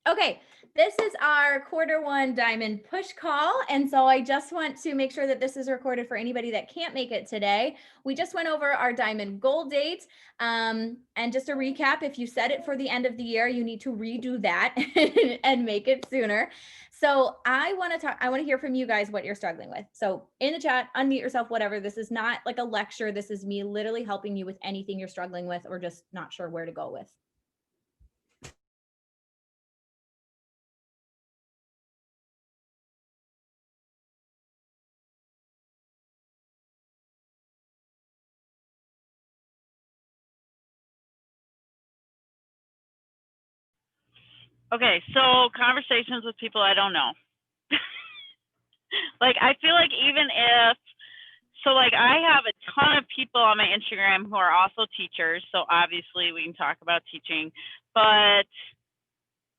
Okay, this is our Q1 diamond push call. And so I just want to make sure that this is recorded for anybody that can't make it today. We just went over our diamond goal date. And just a recap, if you set it for the end of the year, you need to redo that and make it sooner. So I want to hear from you guys what you're struggling with. So in the chat, unmute yourself, whatever. This is not like a lecture. This is me literally helping you with anything you're struggling with or just not sure where to go with. Okay, so conversations with people I don't know. Like, I feel like even if, so like I have a ton of people on my Instagram who are also teachers, so obviously we can talk about teaching, but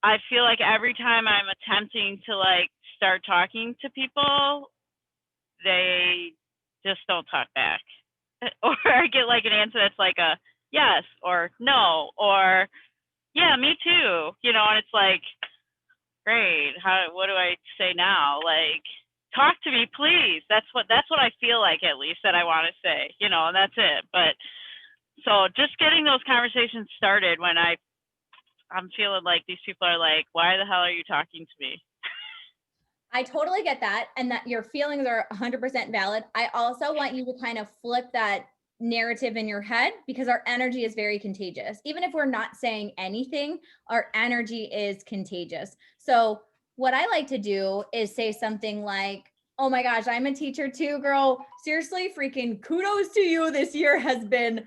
I feel like every time I'm attempting to like start talking to people, they just don't talk back. Or I get like an answer that's like a yes or no or yeah, me too. You know, and it's like, great. What do I say now? Like, talk to me, please. That's what I feel like, at least, that I want to say, you know, and that's it. But so just getting those conversations started when I'm feeling like these people are like, why the hell are you talking to me? I totally get that, and that your feelings are 100% valid. I also want you to kind of flip that narrative in your head, because our energy is very contagious. Even if we're not saying anything, our energy is contagious. So what I like to do is say something like, oh my gosh, I'm a teacher too, girl. Seriously, freaking kudos to you. This year has been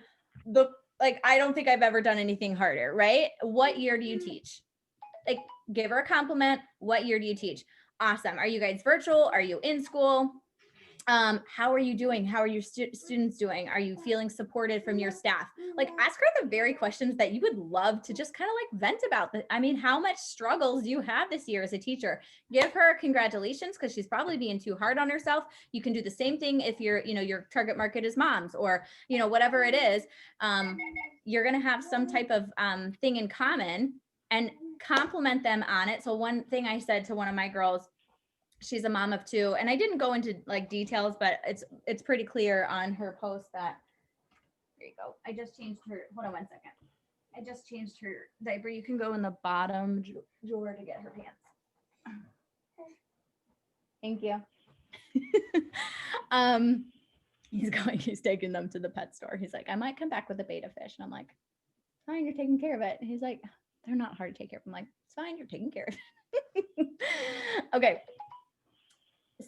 I don't think I've ever done anything harder, right? What year do you teach? Like, give her a compliment. What year do you teach? Awesome. Are you guys virtual? Are you in school? How are you doing? How are your students doing? Are you feeling supported from your staff? Like, ask her the very questions that you would love to just kind of like vent about. I mean, how much struggles do you have this year as a teacher? Give her congratulations, because she's probably being too hard on herself. You can do the same thing if you're, your target market is moms, or, whatever it is. You're going to have some type of thing in common, and compliment them on it. So one thing I said to one of my girls, she's a mom of two, and I didn't go into like details, but it's pretty clear on her post that, there you go. I just changed her, hold on one second. I just changed her diaper. You can go in the bottom drawer to get her pants. Thank you. He's taking them to the pet store. He's like, I might come back with a betta fish. And I'm like, fine, you're taking care of it. And he's like, they're not hard to take care of. I'm like, it's fine, you're taking care of it. Okay.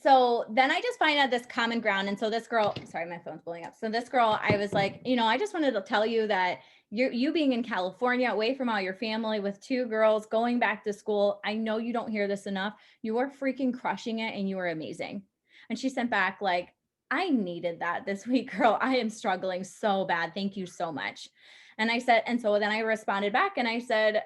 So then I just find out this common ground. And so this girl, sorry, my phone's blowing up. So this girl, I was like, I just wanted to tell you that you being in California, away from all your family with two girls going back to school. I know you don't hear this enough. You are freaking crushing it, and you are amazing. And she sent back like, I needed that this week, girl. I am struggling so bad. Thank you so much. And I said, and so then I responded back and I said,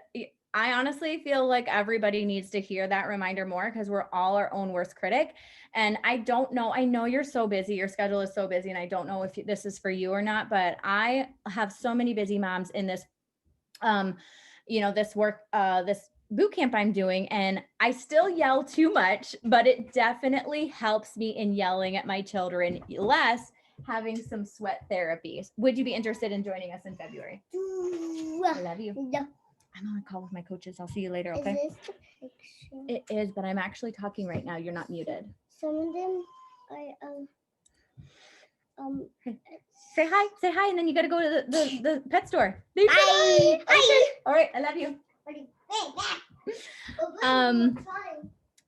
I honestly feel like everybody needs to hear that reminder more, because we're all our own worst critic. And I don't know, I know you're so busy, your schedule is so busy, and I don't know if this is for you or not, but I have so many busy moms in this, this work, this boot camp I'm doing, and I still yell too much, but it definitely helps me in yelling at my children less, having some sweat therapy. Would you be interested in joining us in February? I love you. Yeah. I'm on a call with my coaches. I'll see you later, okay? Is this the picture? It is, but I'm actually talking right now. You're not muted. Some of them Say hi, and then you got to go to the pet store. Hi. Hi. All right, I love you.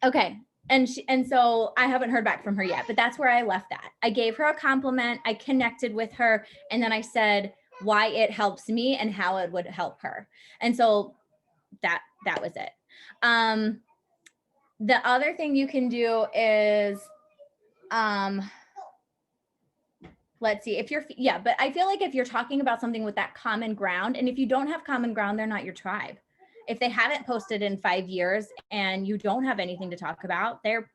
Okay. And so I haven't heard back from her yet, but that's where I left that. I gave her a compliment. I connected with her, and then I said why it helps me and how it would help her. And so that was it. The other thing you can do is, let's see if but I feel like if you're talking about something with that common ground, and if you don't have common ground, they're not your tribe. If they haven't posted in 5 years and you don't have anything to talk about, they're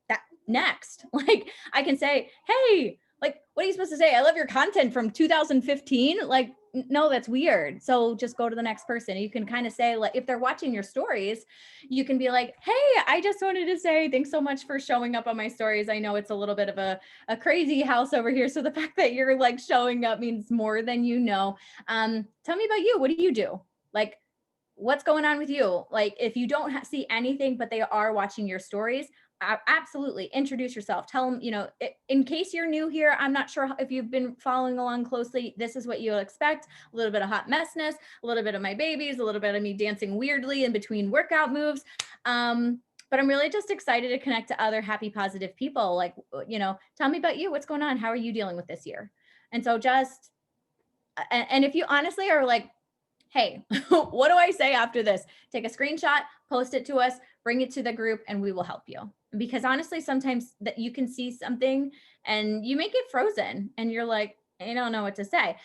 that next. Like, I can say, hey, like, what are you supposed to say? I love your content from 2015. Like, no, that's weird. So just go to the next person. You can kind of say, like, if they're watching your stories, you can be like, hey, I just wanted to say thanks so much for showing up on my stories. I know it's a little bit of a crazy house over here. So the fact that you're like showing up means more than you know. Tell me about you. What do you do? Like, what's going on with you? Like, if you don't see anything, but they are watching your stories, absolutely introduce yourself. Tell them, in case you're new here, I'm not sure if you've been following along closely, this is what you'll expect. A little bit of hot messness, a little bit of my babies, a little bit of me dancing weirdly in between workout moves. But I'm really just excited to connect to other happy, positive people. Like, tell me about you. What's going on? How are you dealing with this year? And so and if you honestly are like, hey, what do I say after this? Take a screenshot, post it to us, bring it to the group, and we will help you. Because honestly, sometimes that you can see something and you may get frozen and you're like, I don't know what to say.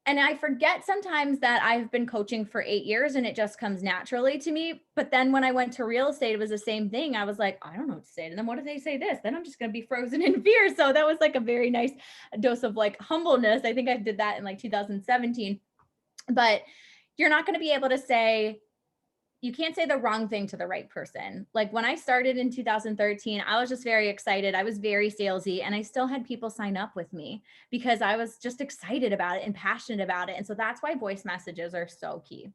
And I forget sometimes that I've been coaching for 8 years and it just comes naturally to me. But then when I went to real estate, it was the same thing. I was like, I don't know what to say to them. What if they say this? Then I'm just going to be frozen in fear. So that was like a very nice dose of like humbleness. I think I did that in like 2017. But you're not going to be able to say, you can't say the wrong thing to the right person. Like when I started in 2013, I was just very excited. I was very salesy and I still had people sign up with me because I was just excited about it and passionate about it. And so that's why voice messages are so key.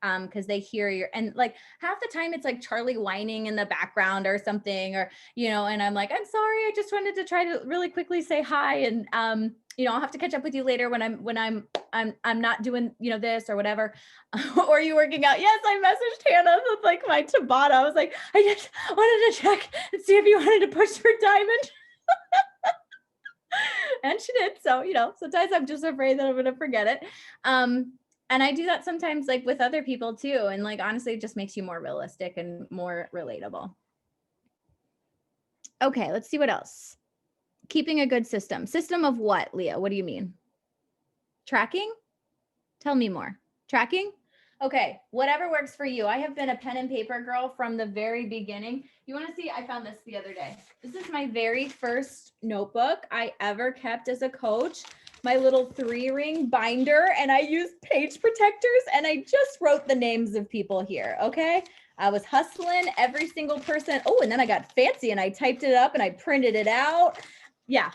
Because they hear your, and like half the time it's like Charlie whining in the background or something, or, and I'm like, I'm sorry, I just wanted to try to really quickly say hi. And, I'll have to catch up with you later when I'm not doing, this or whatever. Or are you working out? Yes, I messaged Hannah with like my Tabata. I was like, I just wanted to check and see if you wanted to push for diamond. And she did. So, sometimes I'm just afraid that I'm going to forget it. And I do that sometimes like with other people too. And like, honestly, it just makes you more realistic and more relatable. Okay, let's see what else. Keeping a good system. System of what, Leah? What do you mean? Tracking? Tell me more. Tracking? Okay, whatever works for you. I have been a pen and paper girl from the very beginning. You want to see? I found this the other day. This is my very first notebook I ever kept as a coach. My little 3-ring binder, and I used page protectors, and I just wrote the names of people here, okay? I was hustling every single person. Oh, and then I got fancy and I typed it up and I printed it out. Yeah,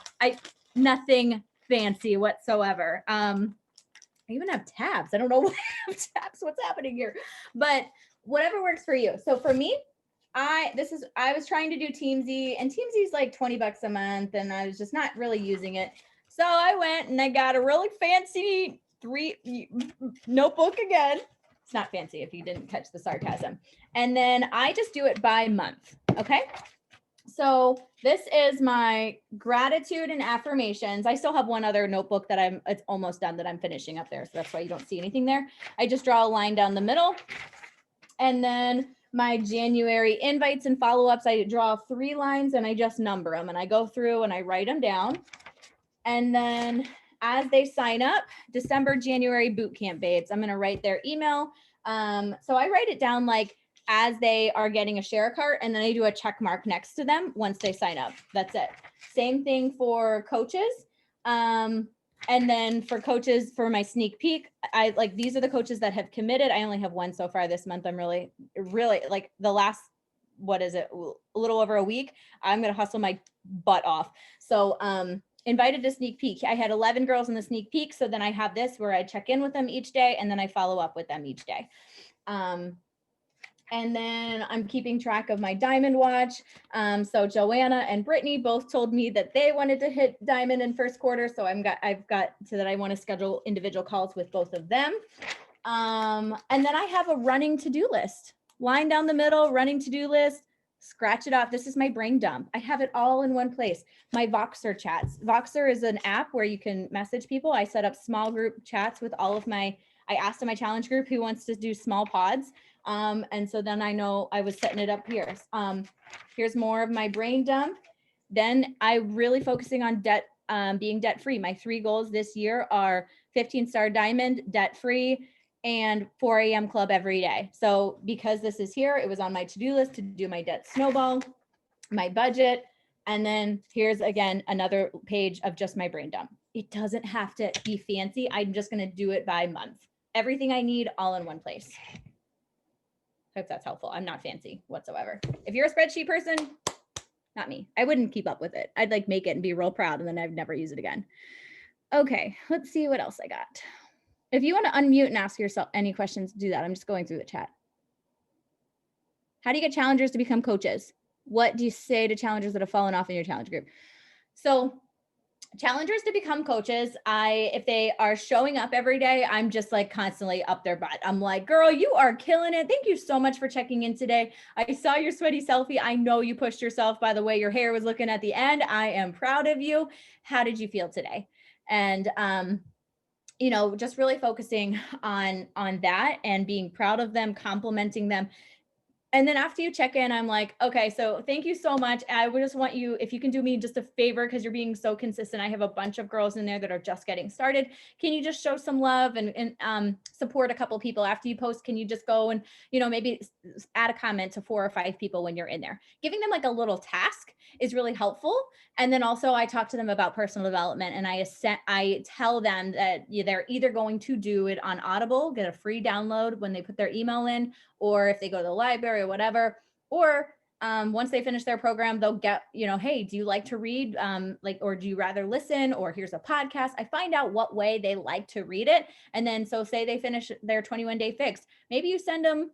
nothing fancy whatsoever. I even have tabs. I don't know why I have tabs. What's happening here? But whatever works for you. So for me, I was trying to do Teamsy, and Teamsy's like $20 a month, and I was just not really using it. So I went and I got a really fancy 3 notebook again. It's not fancy if you didn't catch the sarcasm. And then I just do it by month. Okay. So this is my gratitude and affirmations. I still have one other notebook that it's almost done that I'm finishing up there. So that's why you don't see anything there. I just draw a line down the middle. And then my January invites and follow-ups, I draw 3 lines and I just number them and I go through and I write them down. And then as they sign up, December, January boot camp babes, I'm going to write their email. So I write it down like as they are getting a share cart, and then I do a check mark next to them once they sign up. That's it. Same thing for coaches. And then for coaches, for my sneak peek, these are the coaches that have committed. I only have one so far this month. I'm really like the last, what is it? A little over a week. I'm going to hustle my butt off. So, invited to sneak peek. I had 11 girls in the sneak peek. So then I have this where I check in with them each day and then I follow up with them each day. And then I'm keeping track of my diamond watch. So Joanna and Brittany both told me that they wanted to hit diamond in first quarter. So I've got so that I want to schedule individual calls with both of them. And then I have a running to-do list, line down the middle, running to-do list. Scratch it off. This is my brain dump. I have it all in one place. My Voxer chats. Voxer is an app where you can message people. I set up small group chats with all of I asked in my challenge group who wants to do small pods. And so then I know I was setting it up here. Here's more of my brain dump. Then I'm really focusing on debt, being debt free. My 3 goals this year are 15-star diamond, debt free, and 4 a.m. club every day. So because this is here, it was on my to-do list to do my debt snowball, my budget. And then here's again, another page of just my brain dump. it doesn't have to be fancy. I'm just going to do it by month. Everything I need all in one place. Hope that's helpful. I'm not fancy whatsoever. If you're a spreadsheet person, not me. I wouldn't keep up with it. I'd like make it and be real proud and then I'd never use it again. Okay, let's see what else I got. If you want to unmute and ask yourself any questions, do that. I'm just going through the chat. How do you get challengers to become coaches? What do you say to challengers that have fallen off in your challenge group? So challengers to become coaches, if they are showing up every day, I'm just like constantly up their butt. I'm like, girl, you are killing it. Thank you so much for checking in today. I saw your sweaty selfie. I know you pushed yourself by the way your hair was looking at the end. I am proud of you. How did you feel today? And just really focusing on that and being proud of them, complimenting them. And then after you check in, I'm like, okay, so thank you so much. I would just want you, if you can do me just a favor, because you're being so consistent. I have a bunch of girls in there that are just getting started. Can you just show some love and support a couple people after you post? Can you just go and, maybe add a comment to 4 or 5 people when you're in there? Giving them like a little task is really helpful. And then also I talk to them about personal development and I tell them that they're either going to do it on Audible, get a free download when they put their email in, or if they go to the library or whatever, or once they finish their program, they'll get, hey, do you like to read? Or do you rather listen? Or here's a podcast. I find out what way they like to read it. And then, so say they finish their 21-day fix, maybe you send them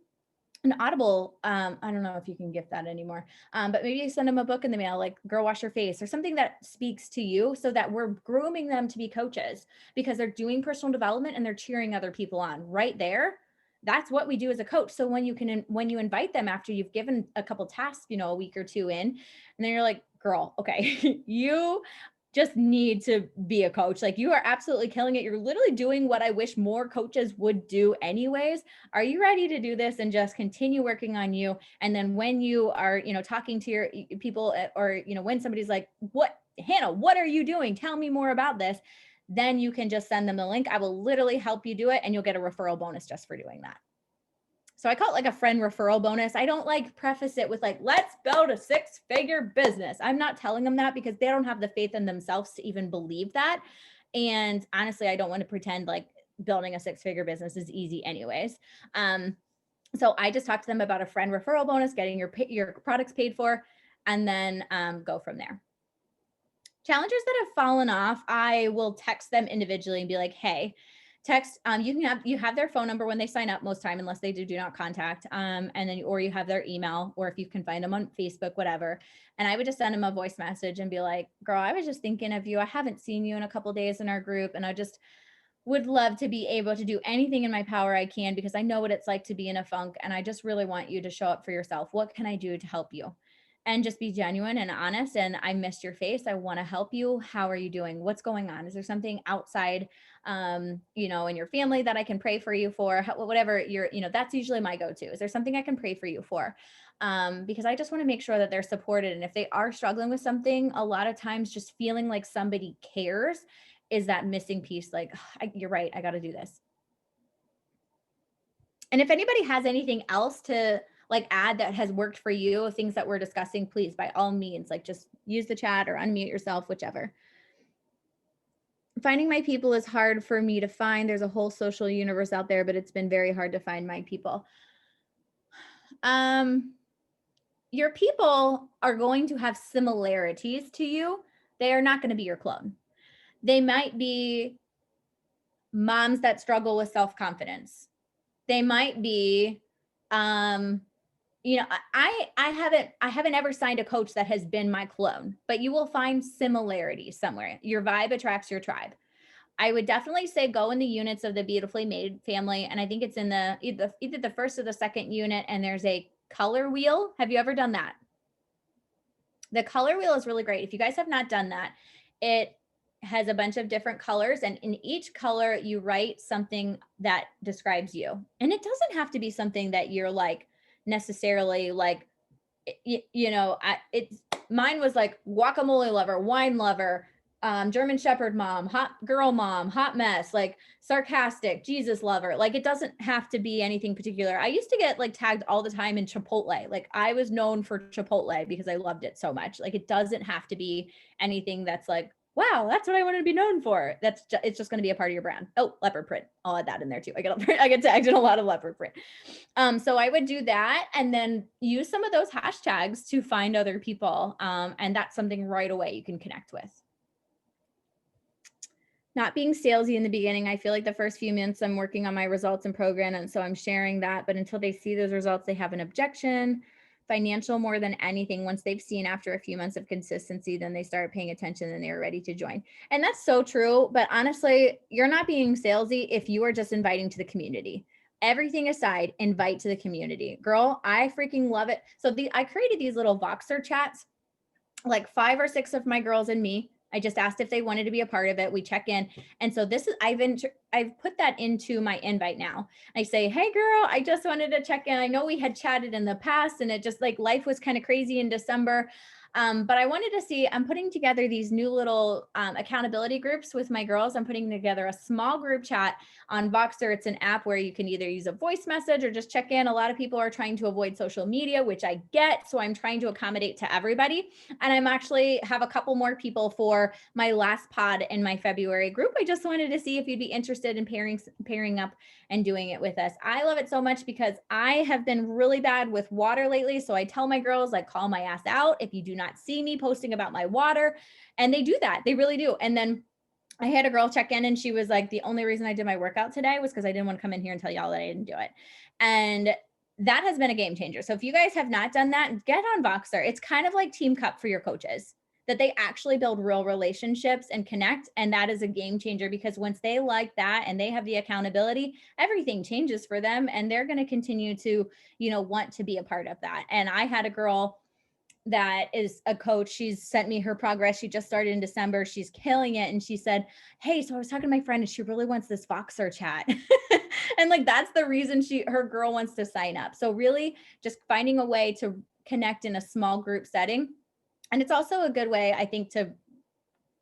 an Audible. I don't know if you can gift that anymore. But maybe you send them a book in the mail, like Girl Wash Your Face or something that speaks to you, so that we're grooming them to be coaches because they're doing personal development and they're cheering other people on right there. That's what we do as a coach. So when you invite them after you've given a couple tasks, a week or 2 in, and then you're like, girl, okay, you just need to be a coach. Like, you are absolutely killing it. You're literally doing what I wish more coaches would do anyways. Are you ready to do this and just continue working on you? And then when you are, talking to your people, or, when somebody's like, what, Hannah, what are you doing? Tell me more about this. Then you can just send them the link. I will literally help you do it, and you'll get a referral bonus just for doing that. So I call it like a friend referral bonus. I don't like preface it with like, let's build a 6-figure business. I'm not telling them that because they don't have the faith in themselves to even believe that. And honestly, I don't want to pretend like building a 6-figure business is easy anyways. So I just talk to them about a friend referral bonus, getting your products paid for, and then go from there. Challengers that have fallen off, I will text them individually and be like, hey, text, you have their phone number when they sign up most time, unless they do not contact. And then, or you have their email, or if you can find them on Facebook, whatever. And I would just send them a voice message and be like, girl, I was just thinking of you. I haven't seen you in a couple days in our group. And I just would love to be able to do anything in my power I can, because I know what it's like to be in a funk. And I just really want you to show up for yourself. What can I do to help you? And just be genuine and honest. And I missed your face. I want to help you. How are you doing? What's going on? Is there something outside, in your family that I can pray for you for? Whatever that's usually my go-to. Is there something I can pray for you for? Because I just want to make sure that they're supported. And if they are struggling with something, a lot of times just feeling like somebody cares is that missing piece. Like, you're right, I got to do this. And if anybody has anything else to like add that has worked for you, things that we're discussing, please, by all means, like just use the chat or unmute yourself, whichever. Finding my people is hard for me to find. There's a whole social universe out there, but it's been very hard to find my people. Your people are going to have similarities to you. They are not going to be your clone. They might be moms that struggle with self-confidence. They might be, I haven't ever signed a coach that has been my clone, but you will find similarities somewhere. Your vibe attracts your tribe. I would definitely say go in the units of the Beautifully Made family. And I think it's in either the first or the second unit, and there's a color wheel. Have you ever done that? The color wheel is really great. If you guys have not done that, it has a bunch of different colors, and in each color you write something that describes you. And it doesn't have to be something that you're like necessarily like, mine was like guacamole lover, wine lover, German Shepherd mom, hot girl mom, hot mess, like sarcastic, Jesus lover. Like, it doesn't have to be anything particular. I used to get like tagged all the time in Chipotle. Like, I was known for Chipotle because I loved it so much. Like, it doesn't have to be anything that's like wow, that's what I wanted to be known for. It's just going to be a part of your brand. Oh, leopard print. I'll add that in there too. I get tagged in a lot of leopard print. So I would do that and then use some of those hashtags to find other people. And that's something right away you can connect with. Not being salesy in the beginning. I feel like the first few months I'm working on my results and program. And so I'm sharing that, but until they see those results, they have an objection. Financial more than anything. Once they've seen after a few months of consistency, then they start paying attention and they're ready to join. And that's so true. But honestly, you're not being salesy if you are just inviting to the community. Everything aside, invite to the community. Girl, I freaking love it. So I created these little Voxer chats, like 5 or 6 of my girls and me. I just asked if they wanted to be a part of it. We check in. And so I've put that into my invite now. I say, hey girl, I just wanted to check in. I know we had chatted in the past and it just like life was kind of crazy in December. But I wanted to see, I'm putting together these new little accountability groups with my girls. I'm putting together a small group chat on Voxer. It's an app where you can either use a voice message or just check in. A lot of people are trying to avoid social media, which I get. So I'm trying to accommodate to everybody. And I'm actually have a couple more people for my last pod in my February group. I just wanted to see if you'd be interested in pairing up and doing it with us. I love it so much because I have been really bad with water lately. So I tell my girls, like, call my ass out if you do not see me posting about my water. And they do that. They really do. And then I had a girl check in and she was like, the only reason I did my workout today was because I didn't want to come in here and tell y'all that I didn't do it. And that has been a game changer. So if you guys have not done that, get on Voxer. It's kind of like Team Cup for your coaches, that they actually build real relationships and connect. And that is a game changer because once they like that and they have the accountability, everything changes for them. And they're going to continue to, want to be a part of that. And I had a girl that is a coach. She's sent me her progress. She just started in December. She's killing it. And she said, hey, so I was talking to my friend and she really wants this Voxer chat. And like, that's the reason her girl wants to sign up. So really just finding a way to connect in a small group setting. And it's also a good way, I think, to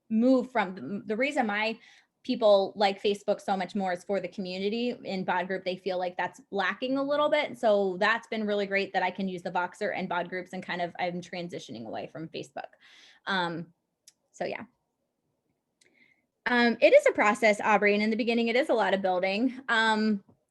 move from the reason my people like Facebook so much more is for the community. In bod group, they feel like that's lacking a little bit. So that's been really great that I can use the Voxer and bod groups and kind of I'm transitioning away from Facebook. So yeah. It is a process, Aubrey. And in the beginning, it is a lot of building.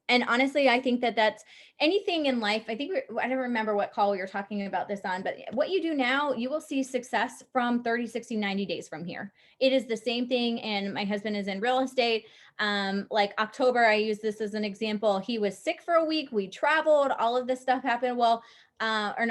And honestly, I think that that's anything in life. I don't remember what call we were talking about this on, but what you do now, you will see success from 30, 60, 90 days from here. It is the same thing. And my husband is in real estate. Like October, I use this as an example. He was sick for a week. We traveled, all of this stuff happened. Well,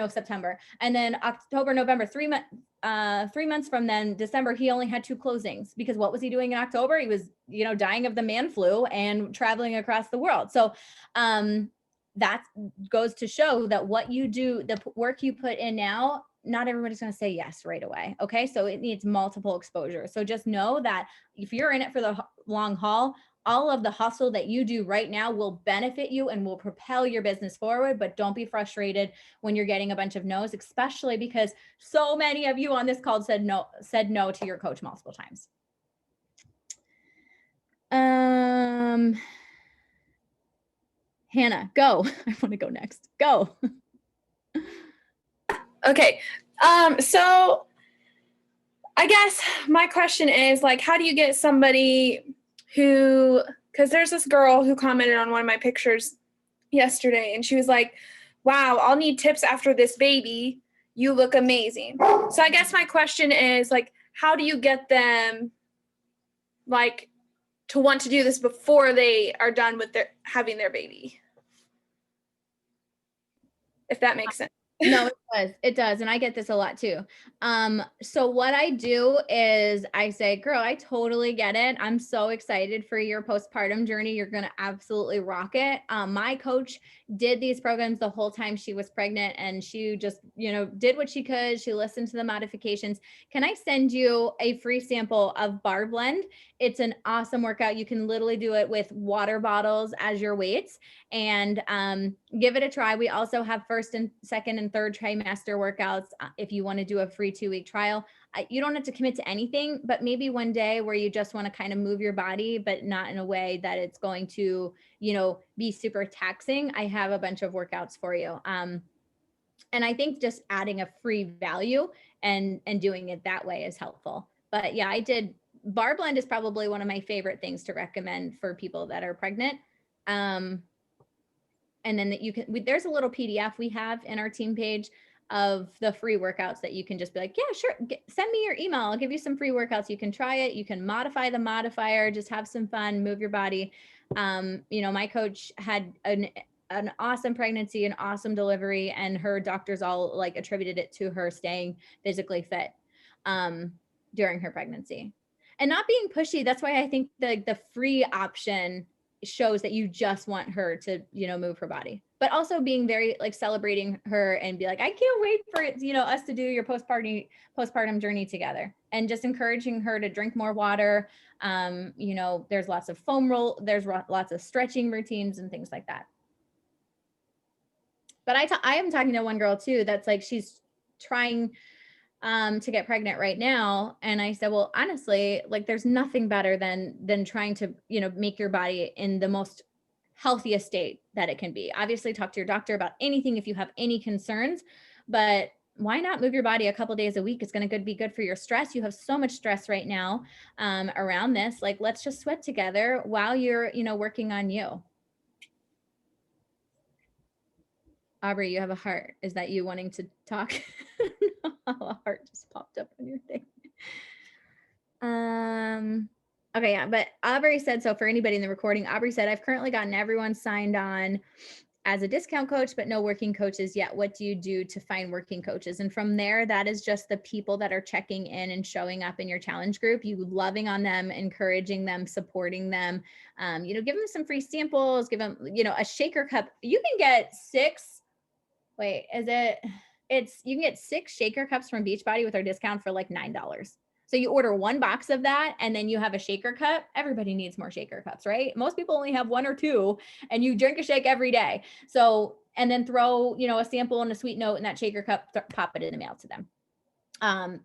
September. And then October, November, 3 months from then, December, he only had 2 closings because what was he doing in October? He was, dying of the man flu and traveling across the world. So that goes to show that what you do, the work you put in now, not everybody's going to say yes right away. Okay. So it needs multiple exposure. So just know that if you're in it for the long haul, all of the hustle that you do right now will benefit you and will propel your business forward, but don't be frustrated when you're getting a bunch of no's, especially because so many of you on this call said no to your coach multiple times. Hannah, go. I want to go next. Go. Okay. So I guess my question is like, how do you get somebody who, because there's this girl who commented on one of my pictures yesterday and she was like, wow, I'll need tips after this baby. You look amazing. So I guess my question is like, how do you get them like to want to do this before they are done with having their baby? If that makes sense. No, it does. And I get this a lot too. So what I do is I say, girl, I totally get it. I'm so excited for your postpartum journey. You're going to absolutely rock it. My coach did these programs the whole time she was pregnant and she just, did what she could. She listened to the modifications. Can I send you a free sample of Bar Blend? It's an awesome workout. You can literally do it with water bottles as your weights and give it a try. We also have first and second and third trimester workouts. If you want to do a free 2-week trial, you don't have to commit to anything, but maybe one day where you just want to kind of move your body, but not in a way that it's going to, be super taxing. I have a bunch of workouts for you. And I think just adding a free value and doing it that way is helpful. But yeah, I did Bar Blend is probably one of my favorite things to recommend for people that are pregnant. And then that you can, there's a little PDF we have in our team page of the free workouts that you can just be like, yeah, sure. Send me your email. I'll give you some free workouts. You can try it. You can modify the modifier, just have some fun, move your body. You know, my coach had an awesome pregnancy, an awesome delivery, and her doctors all like attributed it to her staying physically fit during her pregnancy. And not being pushy. That's why I think the free option shows that you just want her to, you know, move her body, but also being very like celebrating her and be like, I can't wait for it, you know, us to do your postpartum journey together, and just encouraging her to drink more water. You know, there's lots of foam roll, there's lots of stretching routines and things like that. But I am talking to one girl too, that's like, she's trying to get pregnant right now. And I said, well, honestly, like there's nothing better than trying to, you know, make your body in the most healthiest state that it can be. Obviously talk to your doctor about anything if you have any concerns, but why not move your body a couple days a week? It's going to be good for your stress. You have so much stress right now around this. Like, let's just sweat together while you're, you know, working on you. Aubrey, you have a heart. Is that you wanting to talk? A heart just popped up on your thing. Okay, yeah, but Aubrey said, so for anybody in the recording, Aubrey said, I've currently gotten everyone signed on as a discount coach, but no working coaches yet. What do you do to find working coaches? And from there, that is just the people that are checking in and showing up in your challenge group, you loving on them, encouraging them, supporting them, you know, give them some free samples, give them, you know, a shaker cup. You can get you can get 6 shaker cups from Beachbody with our discount for like $9. So you order 1 box of that, and then you have a shaker cup. Everybody needs more shaker cups, right? Most people only have 1 or 2, and you drink a shake every day. So, and then throw, you know, a sample and a sweet note in that shaker cup, pop it in the mail to them.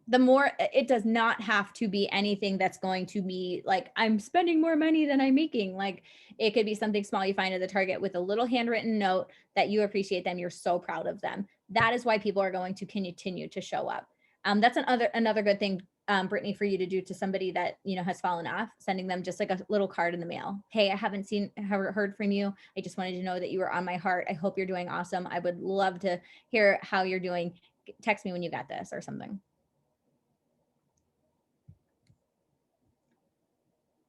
The more, it does not have to be anything that's going to be like, I'm spending more money than I'm making. Like, it could be something small you find at the Target with a little handwritten note that you appreciate them. You're so proud of them. That is why people are going to continue to show up. That's another good thing, Brittany, for you to do to somebody that, you know, has fallen off, sending them just like a little card in the mail. Hey, I haven't heard from you. I just wanted to know that you were on my heart. I hope you're doing awesome. I would love to hear how you're doing. Text me when you got this or something.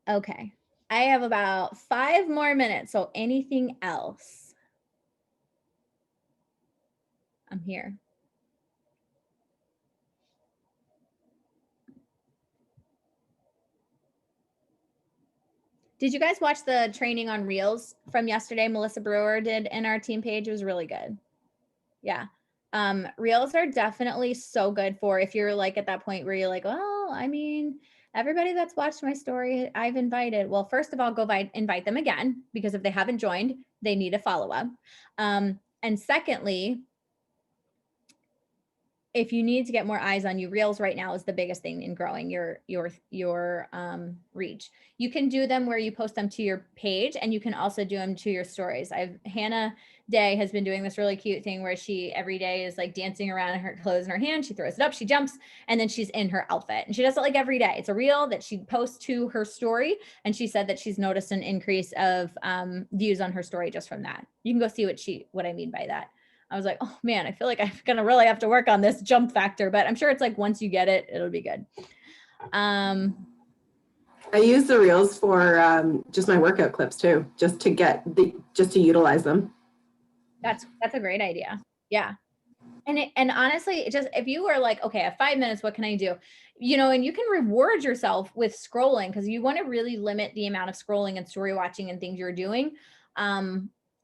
Okay, I have about 5 more minutes. So anything else? I'm here. Did you guys watch the training on Reels from yesterday? Melissa Brewer did in our team page. It was really good. Yeah. Reels are definitely so good for if you're like at that point where you're like, well, I mean, everybody that's watched my story, I've invited. Well, first of all, go invite them again, because if they haven't joined, they need a follow-up. And secondly, if you need to get more eyes on you, Reels right now is the biggest thing in growing your reach. You can do them where you post them to your page, and you can also do them to your stories. Hannah Day has been doing this really cute thing where she every day is like dancing around in her clothes in her hand. She throws it up, she jumps, and then she's in her outfit. And she does it like every day. It's a reel that she posts to her story. And she said that she's noticed an increase of views on her story just from that. You can go see what I mean by that. I was like, oh man, I feel like I'm going to really have to work on this jump factor, but I'm sure it's like, once you get it, it'll be good. I use the Reels for just my workout clips too, just to utilize them. That's a great idea. Yeah. And honestly, just, if you were like, okay, I have 5 minutes, what can I do? You know, and you can reward yourself with scrolling, because you want to really limit the amount of scrolling and story watching and things you're doing.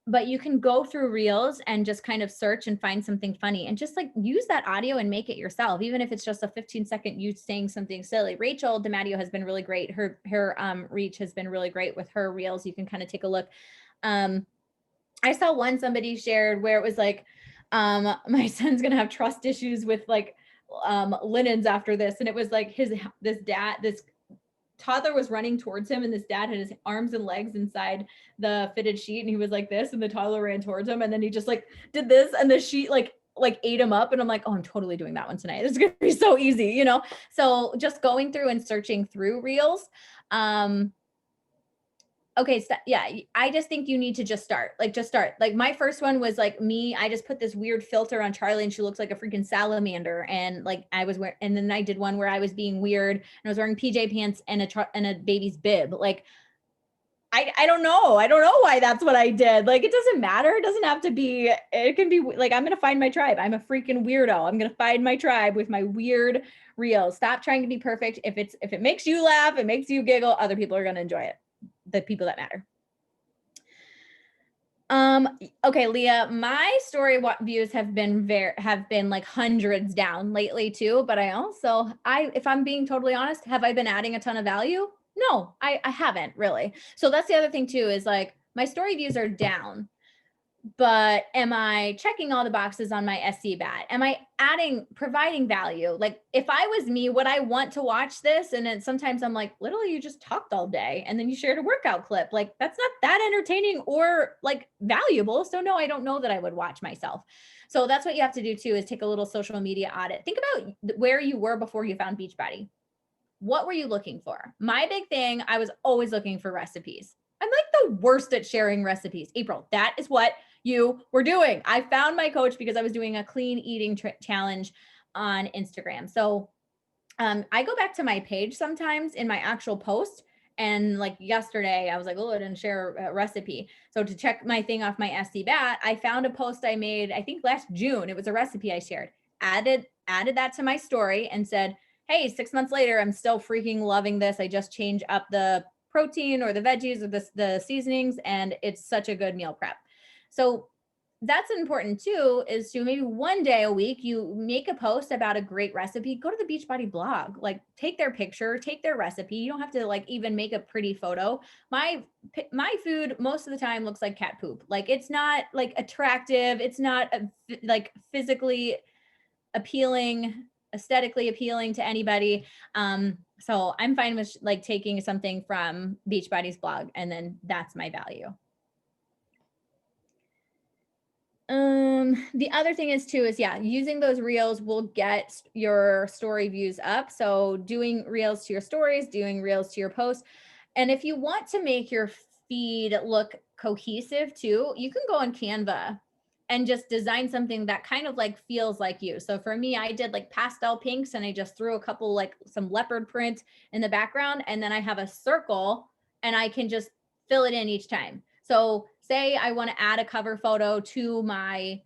But you can go through Reels and just kind of search and find something funny and just like use that audio and make it yourself, even if it's just a 15-second you saying something silly. Rachel DiMatteo has been really great. Her reach has been really great with her Reels. You can kind of take a look. I saw one somebody shared where it was like, my son's gonna have trust issues with like linens after this, and it was like this toddler was running towards him, and this dad had his arms and legs inside the fitted sheet, and he was like this, and the toddler ran towards him, and then he just like did this, and the sheet like like ate them up, and I'm like, oh, I'm totally doing that one tonight. This is going to be so easy, you know? So just going through and searching through reels. Okay. So yeah, I just think you need to just start. Like my first one was like me. I just put this weird filter on Charlie and she looks like a freaking salamander. And like I was wearing, and then I did one where I was being weird and I was wearing PJ pants and a baby's bib. Like, I don't know. I don't know why that's what I did. Like, it doesn't matter. It doesn't have to be, it can be like, I'm going to find my tribe. I'm a freaking weirdo. I'm going to find my tribe with my weird reels. Stop trying to be perfect. If it makes you laugh, it makes you giggle, other people are going to enjoy it. The people that matter. Okay, Leah, my story views have been like hundreds down lately too, but if I'm being totally honest, have I been adding a ton of value? No, I haven't really. So that's the other thing too, is like my story views are down, but am I checking all the boxes on my SC bat? Am I providing value? Like if I was me, would I want to watch this? And then sometimes I'm like, literally you just talked all day and then you shared a workout clip. Like that's not that entertaining or like valuable. So no, I don't know that I would watch myself. So that's what you have to do too, is take a little social media audit. Think about where you were before you found Beachbody. What were you looking for? My big thing, I was always looking for recipes. I'm like the worst at sharing recipes. April, that is what you were doing. I found my coach because I was doing a clean eating challenge on Instagram. So I go back to my page sometimes in my actual post. And like yesterday, I was like, oh, I didn't share a recipe. So to check my thing off my SC bat, I found a post I made, I think last June. It was a recipe I shared. Added that to my story and said, hey, 6 months later, I'm still freaking loving this. I just changed up the protein or the veggies or the seasonings, and it's such a good meal prep. So that's important too, is to maybe one day a week, you make a post about a great recipe, go to the Beachbody blog, like take their picture, take their recipe. You don't have to like even make a pretty photo. My food most of the time looks like cat poop. Like it's not like attractive. It's not like physically appealing, aesthetically appealing to anybody. So I'm fine with like taking something from Beachbody's blog and then that's my value. The other thing is too, is using those reels will get your story views up. So doing reels to your stories, doing reels to your posts. And if you want to make your feed look cohesive too, you can go on Canva and just design something that kind of like feels like you. So for me, I did like pastel pinks and I just threw a couple, like some leopard print in the background. And then I have a circle and I can just fill it in each time. So say I want to add a cover photo to my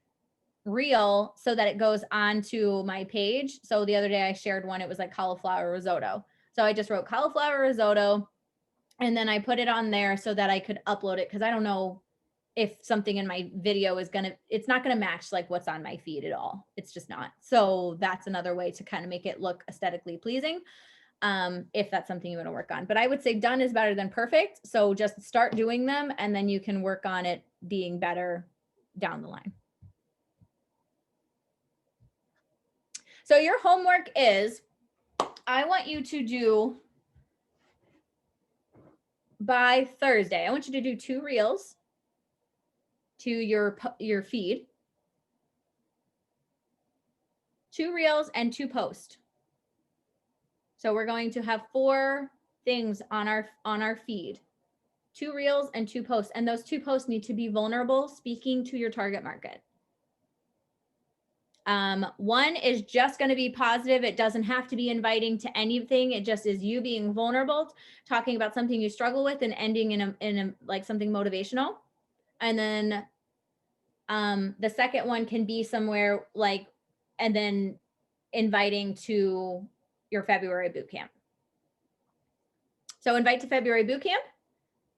reel so that it goes onto my page. So the other day I shared one, it was like cauliflower risotto. So I just wrote cauliflower risotto and then I put it on there so that I could upload it. Cause I don't know if something in my video it's not going to match like what's on my feed at all. It's just not. So that's another way to kind of make it look aesthetically pleasing. If that's something you want to work on. But I would say done is better than perfect. So just start doing them and then you can work on it being better down the line. So your homework is, I want you to do by Thursday, I want you to do 2 reels to your feed, 2 reels and 2 posts. So we're going to have 4 things on our feed, 2 reels and 2 posts. And those 2 posts need to be vulnerable, speaking to your target market. One is just going to be positive. It doesn't have to be inviting to anything. It just is you being vulnerable, talking about something you struggle with and ending in a like something motivational. And then the second one can be somewhere like, and then inviting to your February boot camp. So invite to February boot camp,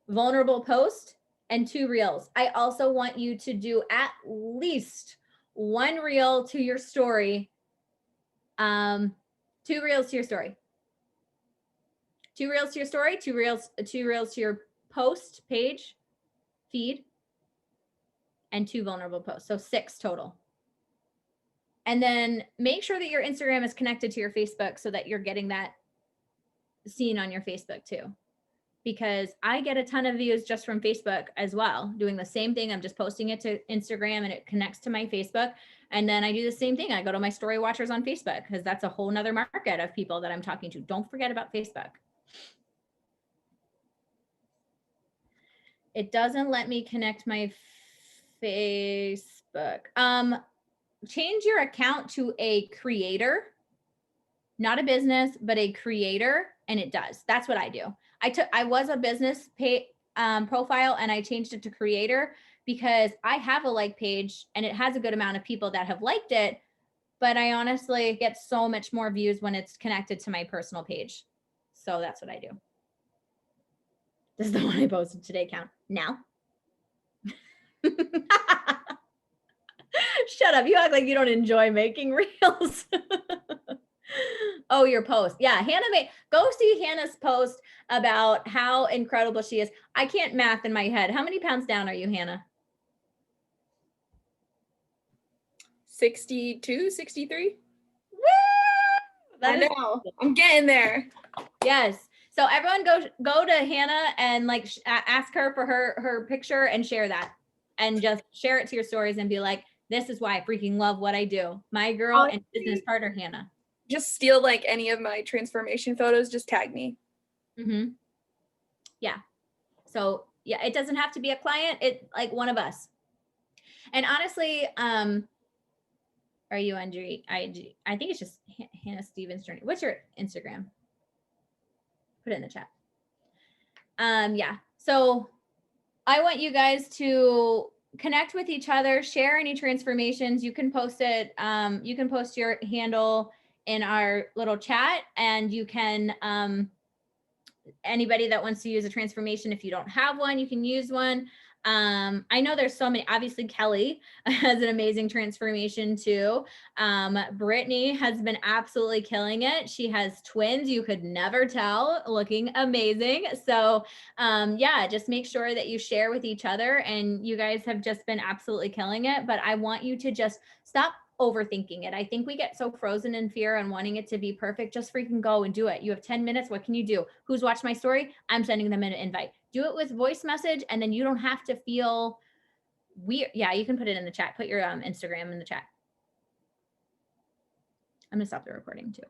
vulnerable post, and 2 reels. I also want you to do at least 1 reel to your story. 2 reels to your story. 2 reels to your story, 2 reels to your post page, feed, and 2 vulnerable posts. So 6 total. And then make sure that your Instagram is connected to your Facebook so that you're getting that seen on your Facebook too. because I get a ton of views just from Facebook as well, doing the same thing. I'm just posting it to Instagram and it connects to my Facebook. And then I do the same thing. I go to my story watchers on Facebook because that's a whole nother market of people that I'm talking to. Don't forget about Facebook. It doesn't let me connect my Facebook. Change your account to a creator, not a business, but a creator, and it does. That's what I do. I was a business profile and I changed it to creator because I have a like page and it has a good amount of people that have liked it, but I honestly get so much more views when it's connected to my personal page. So that's what I do. This is the one I posted today. Count now. Shut up. You act like you don't enjoy making reels. Oh, your post. Yeah, Hannah go see Hannah's post about how incredible she is. I can't math in my head. How many pounds down are you, Hannah? 62, 63. Woo! I know. I'm getting there. Yes. So everyone go to Hannah and like ask her for her picture and share that, and just share it to your stories and be like, this is why I freaking love what I do. My girl and business partner, Hannah. Just steal like any of my transformation photos. Just tag me. Mm-hmm. Yeah. So yeah, it doesn't have to be a client. It like one of us. And honestly, are you on IG? I think it's just Hannah Stevens Journey. What's your Instagram? Put it in the chat. Yeah. So I want you guys to connect with each other, share any transformations. You can post it. You can post your handle in our little chat, and you can, anybody that wants to use a transformation, if you don't have one, you can use one. I know there's so many. Obviously, Kelly has an amazing transformation too. Brittany has been absolutely killing it. She has twins. You could never tell, looking amazing. So yeah, just make sure that you share with each other, and you guys have just been absolutely killing it. But I want you to just stop overthinking it. I think we get so frozen in fear and wanting it to be perfect. Just freaking go and do it. You have 10 minutes. What can you do? Who's watched my story? I'm sending them an invite. Do it with voice message, and then you don't have to feel weird. Yeah, you can put it in the chat. Put your Instagram in the chat. I'm gonna stop the recording too.